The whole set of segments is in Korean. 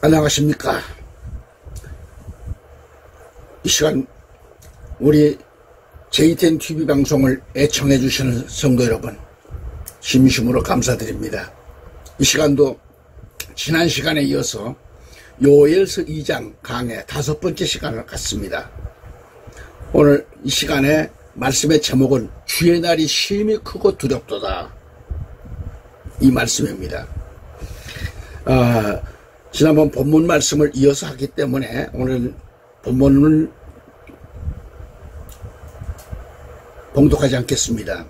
안녕하십니까. 이 시간 우리 JTN TV 방송을 애청해 주시는 성도 여러분, 심심으로 감사드립니다. 이 시간도 지난 시간에 이어서 요엘서 2장 강해 5번째 시간을 갖습니다. 오늘 이 시간에 말씀의 제목은 주의 날이 심히 크고 두렵도다, 이 말씀입니다. 지난번 본문 말씀을 이어서 하기 때문에 오늘 본문을 봉독하지 않겠습니다.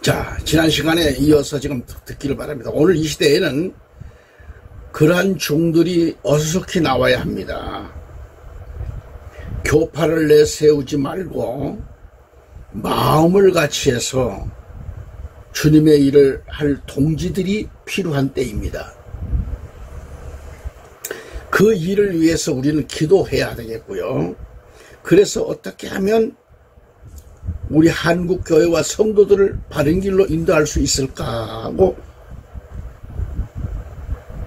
자, 지난 시간에 이어서 지금 듣기를 바랍니다. 오늘 이 시대에는 그러한 종들이 어수선히 나와야 합니다. 교파를 내세우지 말고 마음을 같이 해서 주님의 일을 할 동지들이 필요한 때입니다. 그 일을 위해서 우리는 기도해야 되겠고요. 그래서 어떻게 하면 우리 한국교회와 성도들을 바른 길로 인도할 수 있을까 하고,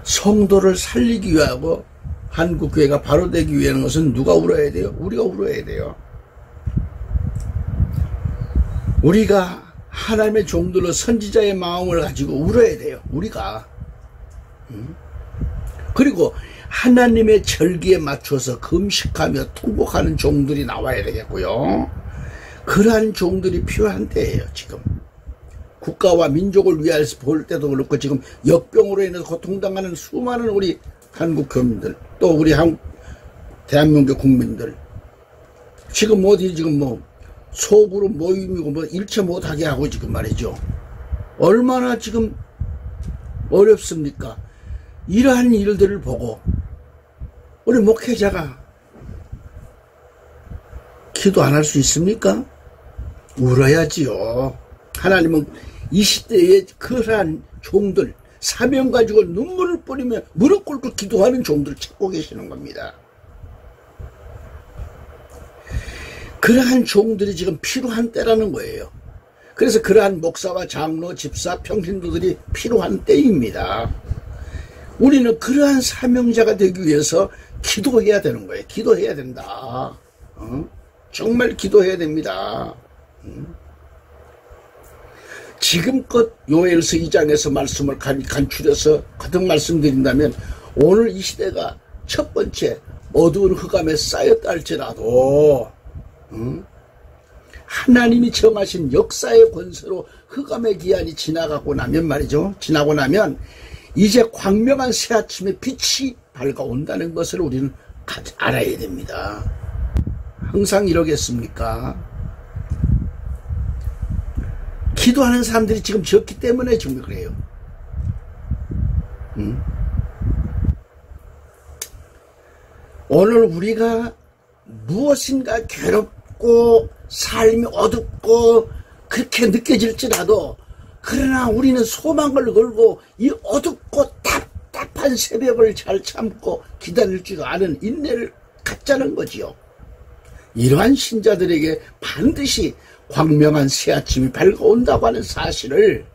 성도를 살리기 위하고 한국교회가 바로 되기 위한 것은 누가 울어야 돼요? 우리가 울어야 돼요. 우리가 하나님의 종들로 선지자의 마음을 가지고 울어야 돼요. 우리가. 그리고 하나님의 절기에 맞춰서 금식하며 통곡하는 종들이 나와야 되겠고요. 그러한 종들이 필요한 때예요. 지금 국가와 민족을 위해서 볼 때도 그렇고, 지금 역병으로 인해서 고통당하는 수많은 우리 한국 교민들, 또 우리 대한민국 국민들, 지금 어디 지금 소그룹 모임이고 일체 못하게 하고 지금 말이죠. 얼마나 지금 어렵습니까? 이러한 일들을 보고 우리 목회자가 기도 안 할 수 있습니까? 울어야지요. 하나님은 이 시대에 그러한 종들, 사명 가지고 눈물을 뿌리며 무릎 꿇고 기도하는 종들을 찾고 계시는 겁니다. 그러한 종들이 지금 필요한 때라는 거예요. 그래서 그러한 목사와 장로, 집사, 평신도들이 필요한 때입니다. 우리는 그러한 사명자가 되기 위해서 기도해야 되는 거예요. 기도해야 된다. 정말 기도해야 됩니다. 지금껏 요엘서 2장에서 말씀을 간추려서 가득 말씀드린다면, 오늘 이 시대가 첫 번째 어두운 흑암에 쌓였다 할지라도 하나님이 정하신 역사의 권세로 흑암의 기한이 지나고 나면 이제 광명한 새아침의 빛이 밝아온다는 것을 우리는 알아야 됩니다. 항상 이러겠습니까? 기도하는 사람들이 지금 적기 때문에 지금 그래요. 오늘 우리가 무엇인가 괴롭고 삶이 어둡고 그렇게 느껴질지라도, 그러나 우리는 소망을 걸고 이 어둡고 답답한 새벽을 잘 참고 기다릴 줄 아는 인내를 갖자는 거지요. 이러한 신자들에게 반드시 광명한 새아침이 밝아온다고 하는 사실을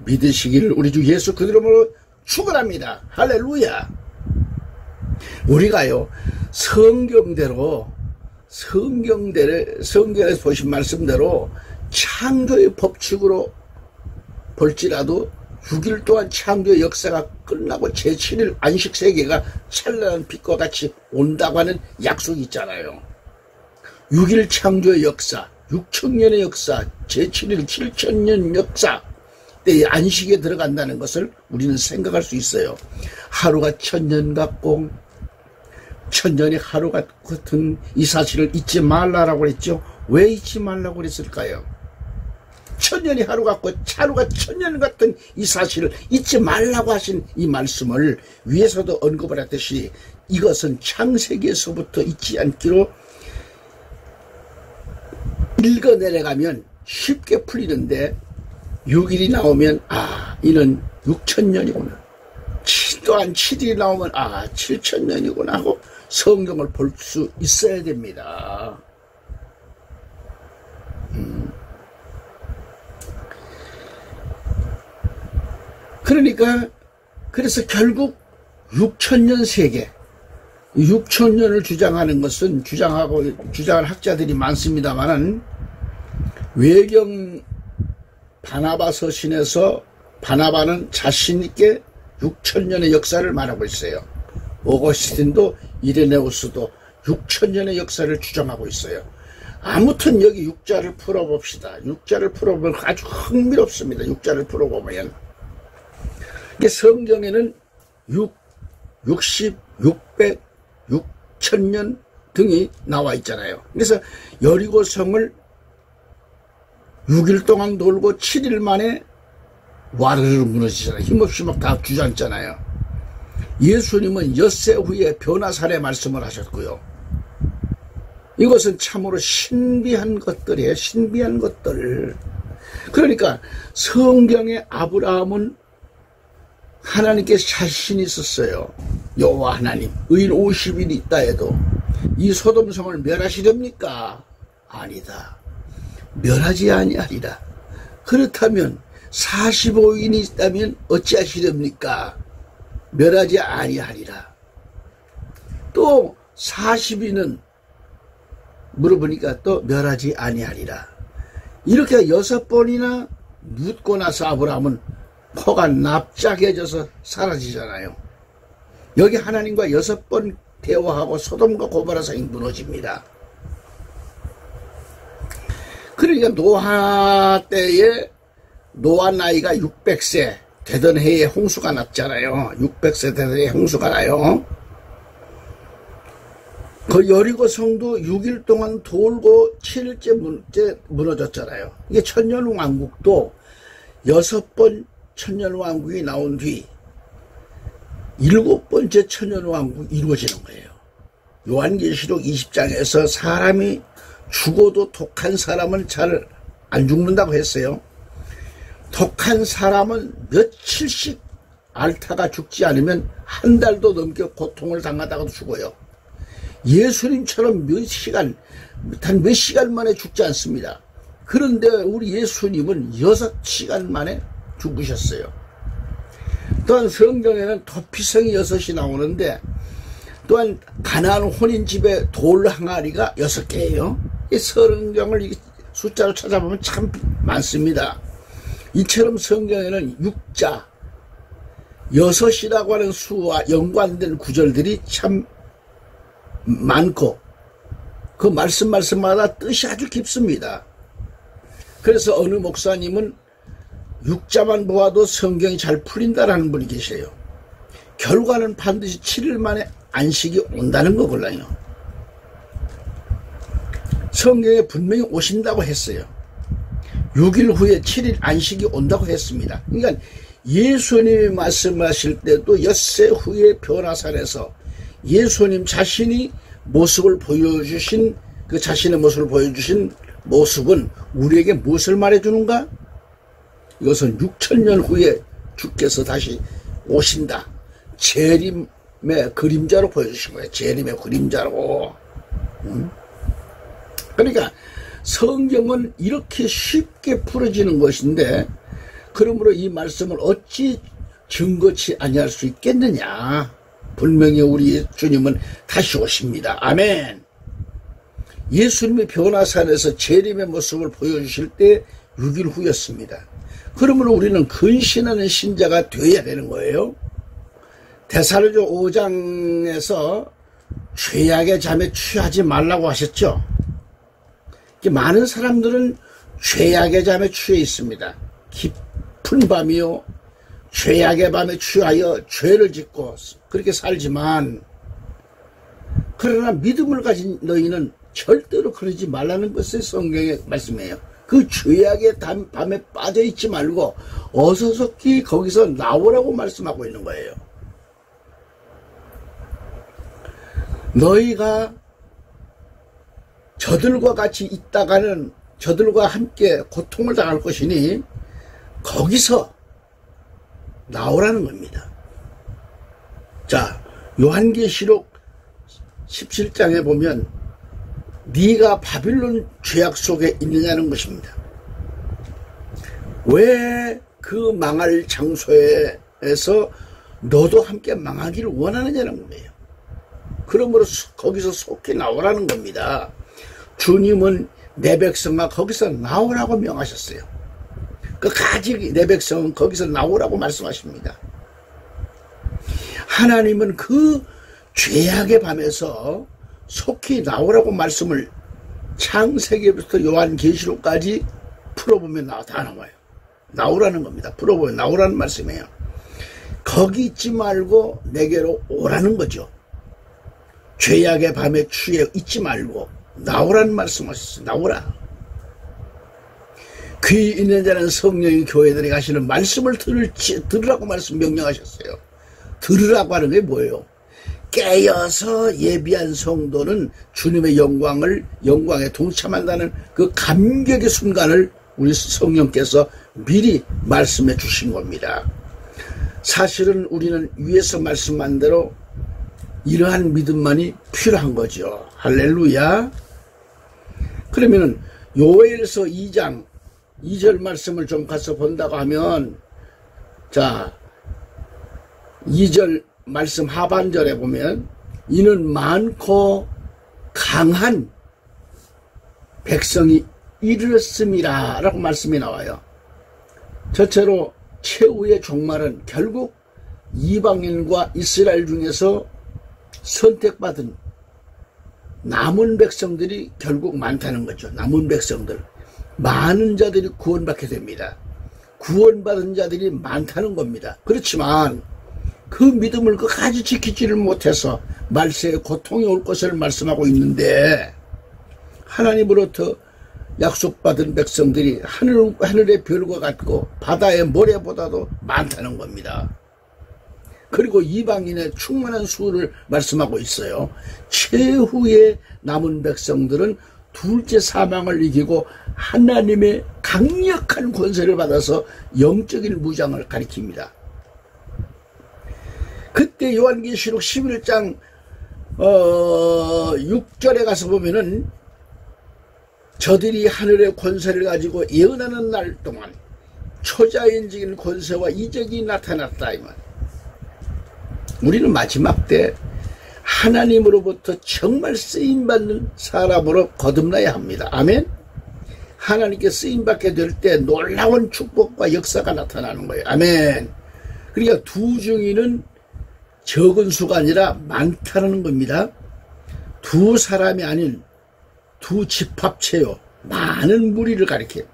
믿으시기를 우리 주 예수 그 이름으로 축원합니다. 할렐루야. 우리가요, 성경에서 보신 말씀대로 창조의 법칙으로 볼지라도 6일 동안 창조의 역사가 끝나고 제7일 안식세계가 찬란한 빛과 같이 온다고 하는 약속이 있잖아요. 6일 창조의 역사, 6천년의 역사, 제7일 7천년 역사 때의 안식에 들어간다는 것을 우리는 생각할 수 있어요. 하루가 1000년 같고 천년이 하루 같은 이 사실을 잊지 말라라고 그랬죠. 왜 잊지 말라고 그랬을까요? 천년이 하루 같고 하루가 1000년 같은 이 사실을 잊지 말라고 하신 이 말씀을 위에서도 언급을 했듯이, 이것은 창세기에서부터 잊지 않기로 읽어내려가면 쉽게 풀리는데, 6일이 나오면 이는 6천년이구나. 또한 7일이 나오면 7천년이구나 하고 성경을 볼 수 있어야 됩니다. 그래서 결국 6천년 세계, 6천년을 주장하는 것은 주장할 학자들이 많습니다만은 외경 바나바 서신에서 바나바는 자신있게 6천년의 역사를 말하고 있어요. 오거스틴도 이레네우스도 6천년의 역사를 주장하고 있어요. 아무튼 여기 육자를 풀어봅시다. 육자를 풀어보면 아주 흥미롭습니다. 육자를 풀어보면 이게 성경에는 60, 600, 6천년 등이 나와 있잖아요. 그래서 여리고성을 6일 동안 돌고 7일 만에 와르르 무너지잖아요. 힘없이 막 다 주저앉잖아요. 예수님은 엿새 후에 변화살의 말씀을 하셨고요. 이것은 참으로 신비한 것들이에요. 신비한 것들. 그러니까 성경의 아브라함은 하나님께 자신이 있었어요. 여호와 하나님, 의인 50인이 있다 해도 이 소돔성을 멸하시렵니까? 아니다. 멸하지 아니하리라. 그렇다면 45인이 있다면 어찌하시렵니까? 멸하지 아니하리라. 또 40인은 물어보니까 또 멸하지 아니하리라. 이렇게 6번이나 묻고 나서 아브라함은 포가 납작해져서 사라지잖아요. 여기 하나님과 6번 대화하고 소돔과 고모라 성이 무너집니다. 그러니까 노아 때에 노아 나이가 600세 되던 해에 홍수가 났잖아요. 600세 되던 해에 홍수가 나요. 그 여리고 성도 6일 동안 돌고 7일째 무너졌잖아요. 이게 천년왕국도 6번 천년왕국이 나온 뒤 7번째 천년왕국이 이루어지는 거예요. 요한계시록 20장에서 사람이 죽어도 독한 사람은 잘 안 죽는다고 했어요. 독한 사람은 며칠씩 앓다가 죽지 않으면 한 달도 넘게 고통을 당하다가도 죽어요. 예수님처럼 단 몇 시간 만에 죽지 않습니다. 그런데 우리 예수님은 6시간 만에 죽으셨어요. 또한 성경에는 도피성이 6이 나오는데 또한 가나안 혼인집에 돌 항아리가 6개예요. 이 성경을 숫자로 찾아보면 참 많습니다. 이처럼 성경에는 6자, 6이라고 하는 수와 연관된 구절들이 참 많고 그 말씀마다 뜻이 아주 깊습니다. 그래서 어느 목사님은 6자만 보아도 성경이 잘 풀린다라는 분이 계세요. 결과는 반드시 7일 만에 안식이 온다는 거거든요. 성경에 분명히 오신다고 했어요. 6일 후에 7일 안식이 온다고 했습니다. 그러니까 예수님이 말씀하실 때도 엿새 후에 변화산에서 예수님 자신이 모습을 보여주신 그 자신의 모습을 보여주신 모습은 우리에게 무엇을 말해주는가? 이것은 6천년 후에 주께서 다시 오신다. 재림의 그림자로 보여주신 거예요. 재림의 그림자로. 그러니까 성경은 이렇게 쉽게 풀어지는 것인데 그러므로 이 말씀을 어찌 증거치 아니할 수 있겠느냐. 분명히 우리 주님은 다시 오십니다. 아멘. 예수님이 변화산에서 재림의 모습을 보여주실 때 6일 후였습니다. 그러므로 우리는 근신하는 신자가 되어야 되는 거예요. 데살로니가 5장에서 죄악의 잠에 취하지 말라고 하셨죠. 많은 사람들은 죄악의 잠에 취해 있습니다. 깊은 밤이요 죄악의 밤에 취하여 죄를 짓고 그렇게 살지만 그러나 믿음을 가진 너희는 절대로 그러지 말라는 것을 성경의 말씀이에요. 그 죄악의 밤에 빠져있지 말고 어서서히 거기서 나오라고 말씀하고 있는 거예요. 너희가 저들과 같이 있다가는 저들과 함께 고통을 당할 것이니 거기서 나오라는 겁니다. 자, 요한계시록 17장에 보면 네가 바빌론 죄악 속에 있느냐는 것입니다. 왜 그 망할 장소에서 너도 함께 망하기를 원하느냐는 거예요. 그러므로 거기서 속히 나오라는 겁니다. 주님은 내 백성아 거기서 나오라고 명하셨어요. 끝까지 내 백성은 거기서 나오라고 말씀하십니다. 하나님은 그 죄악의 밤에서 속히 나오라고 말씀을 창세기부터 요한계시록까지 풀어보면 다 나와요. 나오라는 겁니다. 풀어보면 나오라는 말씀이에요. 거기 있지 말고 내게로 오라는 거죠. 죄악의 밤에 취해 있지 말고 나오라는 말씀하셨어요. 나오라. 귀 있는 자는 성령이 교회들에 가시는 말씀을 들으라고 말씀 명령하셨어요. 들으라고 하는 게 뭐예요? 깨어서 예비한 성도는 주님의 영광에 동참한다는 그 감격의 순간을 우리 성령께서 미리 말씀해 주신 겁니다. 사실은 우리는 위에서 말씀한 대로 이러한 믿음만이 필요한 거죠. 할렐루야. 그러면은 요엘서 2장 2절 말씀을 좀 가서 본다고 하면, 자 2절 말씀 하반절에 보면 이는 많고 강한 백성이 이르렀음이라 라고 말씀이 나와요. 저체로 최후의 종말은 결국 이방인과 이스라엘 중에서 선택받은 남은 백성들이 결국 많다는 거죠. 남은 백성들, 많은 자들이 구원받게 됩니다. 구원받은 자들이 많다는 겁니다. 그렇지만 그 믿음을 끝까지 지키지를 못해서 말세에 고통이 올 것을 말씀하고 있는데, 하나님으로부터 약속받은 백성들이 하늘의 별과 같고 바다의 모래보다도 많다는 겁니다. 그리고 이방인의 충만한 수를 말씀하고 있어요. 최후의 남은 백성들은 둘째 사망을 이기고 하나님의 강력한 권세를 받아서 영적인 무장을 가리킵니다. 그때 요한계시록 11장 6절에 가서 보면은 저들이 하늘의 권세를 가지고 예언하는 날 동안 초자연적인 권세와 이적이 나타났다. 이 말. 우리는 마지막 때 하나님으로부터 정말 쓰임받는 사람으로 거듭나야 합니다. 아멘. 하나님께 쓰임받게 될 때 놀라운 축복과 역사가 나타나는 거예요. 아멘. 그러니까 두 증인은 적은 수가 아니라 많다는 겁니다. 두 사람이 아닌 두 집합체요, 많은 무리를 가리켜요.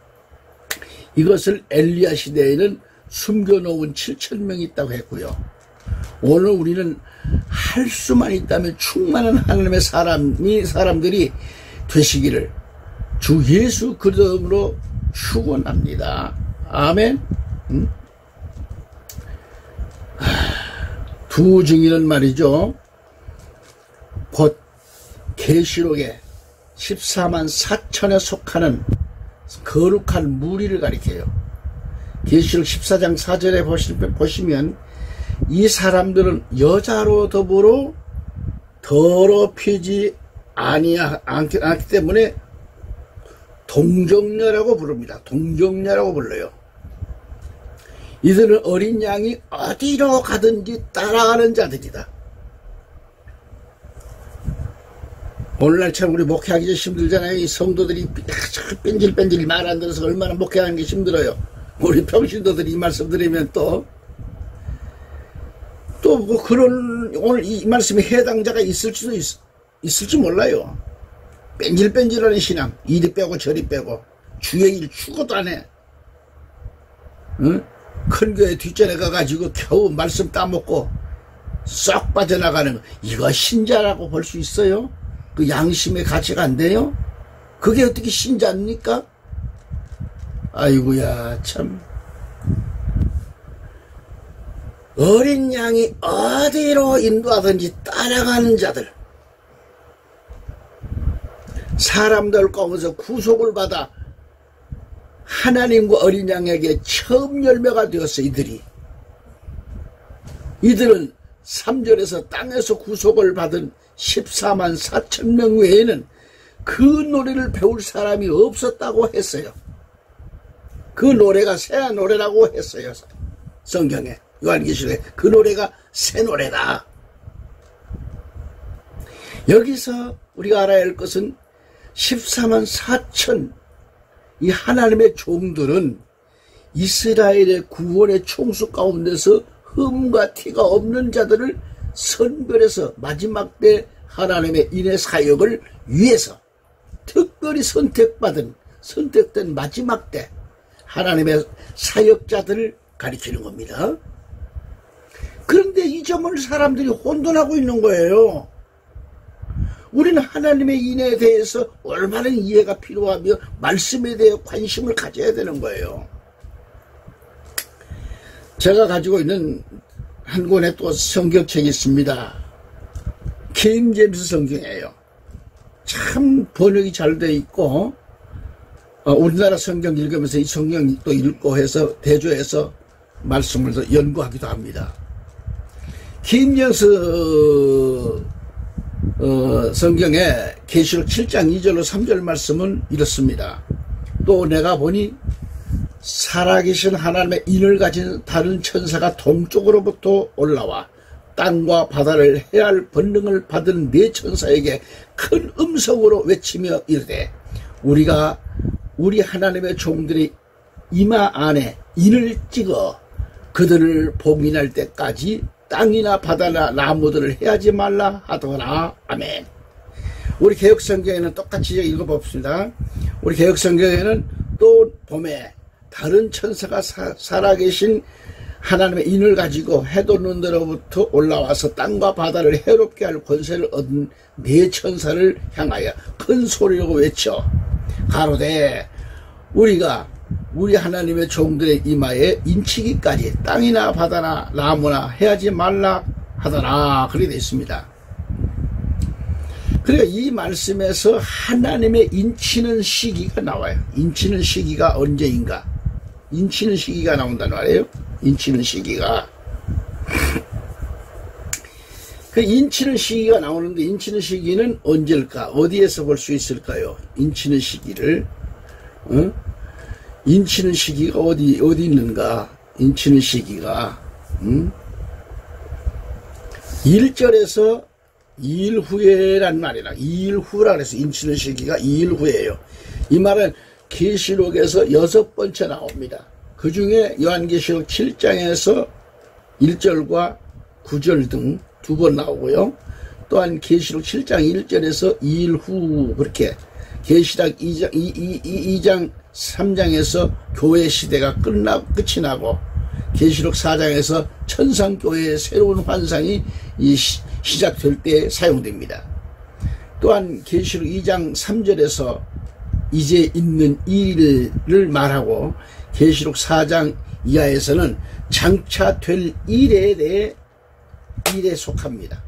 이것을 엘리야 시대에는 숨겨놓은 7,000명이 있다고 했고요. 오늘 우리는 할 수만 있다면 충만한 하나님의 사람들이 되시기를 주 예수 그리스도로 축원합니다. 아멘. 두 증인은 말이죠, 곧 계시록에 14만 4천에 속하는 거룩한 무리를 가리켜요. 계시록 14장 4절에 보시면 이 사람들은 여자로 더불어 더럽히지 않기 때문에 동정녀라고 부릅니다. 동정녀라고 불러요. 이들은 어린 양이 어디로 가든지 따라가는 자들이다. 오늘날처럼 우리 목회하기 힘들잖아요. 이 성도들이 뺀질뺀질 말 안 들어서 얼마나 목회하는 게 힘들어요. 우리 평신도들이 이 말씀 들으면 또 뭐 그런, 오늘 이 말씀에 해당자가 있을지 몰라요. 뺀질뺀질하는 신앙, 이리 빼고 저리 빼고 주의 일 죽어도 안 해. 응? 큰 교회 뒷전에 가가지고 겨우 말씀 따먹고 쏙 빠져나가는 거, 이거 신자라고 볼 수 있어요? 그 양심의 가치가 안 돼요? 그게 어떻게 신자입니까? 아이고야 참. 어린 양이 어디로 인도하든지 따라가는 자들, 사람들 가운데서 구속을 받아 하나님과 어린 양에게 처음 열매가 되었어. 이들은 3절에서 땅에서 구속을 받은 14만 4천 명 외에는 그 노래를 배울 사람이 없었다고 했어요. 그 노래가 새 노래라고 했어요. 성경에, 요한계시록에 그 노래가 새 노래다. 여기서 우리가 알아야 할 것은 14만 4천 이 하나님의 종들은 이스라엘의 구원의 총수 가운데서 흠과 티가 없는 자들을 선별해서 마지막 때 하나님의 인의 사역을 위해서 특별히 선택된 마지막 때 하나님의 사역자들을 가리키는 겁니다. 그런데 이 점을 사람들이 혼돈하고 있는 거예요. 우리는 하나님의 인에 대해서 올바른 이해가 필요하며 말씀에 대해 관심을 가져야 되는 거예요. 제가 가지고 있는 한 권의 또 성경책이 있습니다. 킹 제임스 성경이에요. 참 번역이 잘 돼 있고 우리나라 성경 읽으면서 이 성경 또 읽고 해서 대조해서 말씀을 더 연구하기도 합니다. 킹 제임스 성경의 계시록 7장 2절로 3절 말씀은 이렇습니다. 또 내가 보니 살아계신 하나님의 인을 가진 다른 천사가 동쪽으로부터 올라와 땅과 바다를 해할 본능을 받은 네 천사에게 큰 음성으로 외치며 이르되 우리가 우리 하나님의 종들의 이마 안에 인을 찍어 그들을 봉인할 때까지 땅이나 바다나 나무들을 해하지 말라 하더라. 아멘. 우리 개혁성경에는 똑같이 읽어봅시다. 우리 개혁성경에는 또 봄에 다른 천사가 살아계신 하나님의 인을 가지고 해도 눈대로부터 올라와서 땅과 바다를 해롭게 할 권세를 얻은 네 천사를 향하여 큰 소리로 외쳐 가로되 우리가 우리 하나님의 종들의 이마에 인치기까지 땅이나 바다나 나무나 해하지 말라 하더라. 그렇게 되어 있습니다. 그러니까 이 말씀에서 하나님의 인치는 시기가 나와요. 인치는 시기가 언제인가? 인치는 시기가 나온다는 말이에요. 인치는 시기가. 그 인치는 시기가 나오는데 인치는 시기는 언제일까? 어디에서 볼 수 있을까요? 인치는 시기를. 인치는 시기가 어디 있는가? 인치는 시기가 1절에서 2일 후에란 말이라 2일 후라 그래서 인치는 시기가 2일 후에요. 이 말은 계시록에서 6번째 나옵니다. 그 중에 요한계시록 7장에서 1절과 9절 등 2번 나오고요. 또한 계시록 7장 1절에서 2일 후 그렇게 계시록 2장 3장에서 교회 시대가 끝이 나고 계시록 4장에서 천상교회의 새로운 환상이 시작될 때 사용됩니다. 또한 계시록 2장 3절에서 이제 있는 일을 말하고 계시록 4장 이하에서는 장차 될 일에 속합니다.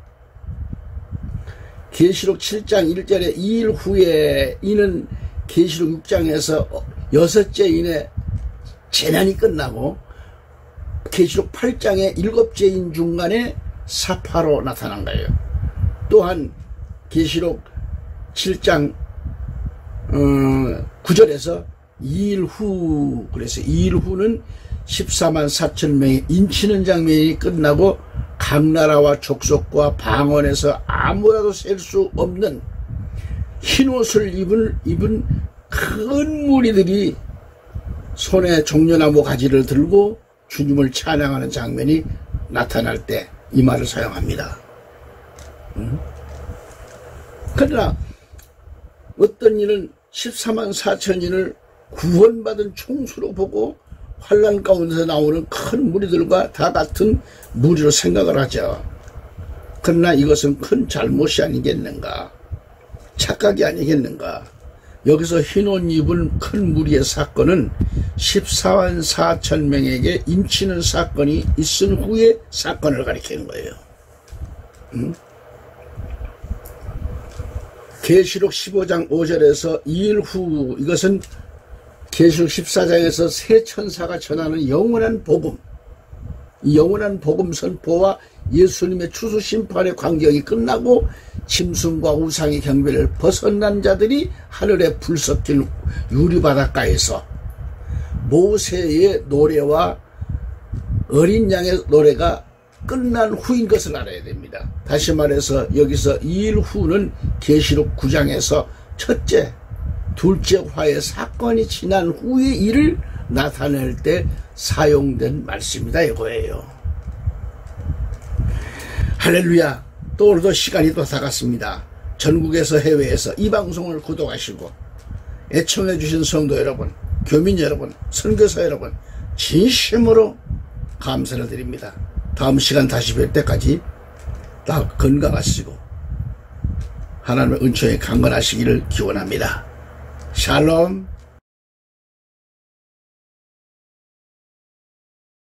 계시록 7장 1절에 2일 후에 이는 계시록 6장에서 6째 인의 재난이 끝나고 계시록 8장의 7째 인 중간에 사파로 나타난 거예요. 또한 계시록 7장 9절에서 2일 후 그래서 2일 후는 14만 4천 명의 인치는 장면이 끝나고 각 나라와 족속과 방언에서 아무라도 셀 수 없는 흰옷을 입은 큰 무리들이 손에 종려나무 가지를 들고 주님을 찬양하는 장면이 나타날 때 이 말을 사용합니다. 그러나 어떤 이는 14만 4천인을 구원받은 총수로 보고 환난 가운데서 나오는 큰 무리들과 다 같은 무리로 생각을 하죠. 그러나 이것은 큰 잘못이 아니겠는가? 착각이 아니겠는가? 여기서 흰옷 입은 큰 무리의 사건은 14만 4천 명에게 인치는 사건이 있은 후의 사건을 가리키는 거예요. 계시록 15장 5절에서 2일 후 이것은 계시록 14장에서 새 천사가 전하는 영원한 복음, 이 영원한 복음 선포와 예수님의 추수 심판의 광경이 끝나고 짐승과 우상의 경배를 벗어난 자들이 하늘에 불 섞인 유리바닷가에서 모세의 노래와 어린 양의 노래가 끝난 후인 것을 알아야 됩니다. 다시 말해서 여기서 2일 후는 계시록 9장에서 첫째, 둘째 화의 사건이 지난 후의 일을 나타낼 때 사용된 말씀이다 이거예요. 할렐루야. 또 오늘도 시간이 또 다갔습니다. 전국에서 해외에서 이 방송을 구독하시고 애청해 주신 성도 여러분, 교민 여러분, 선교사 여러분 진심으로 감사를 드립니다. 다음 시간 다시 뵐 때까지 다 건강하시고 하나님의 은총에 강건하시기를 기원합니다. 샬롬.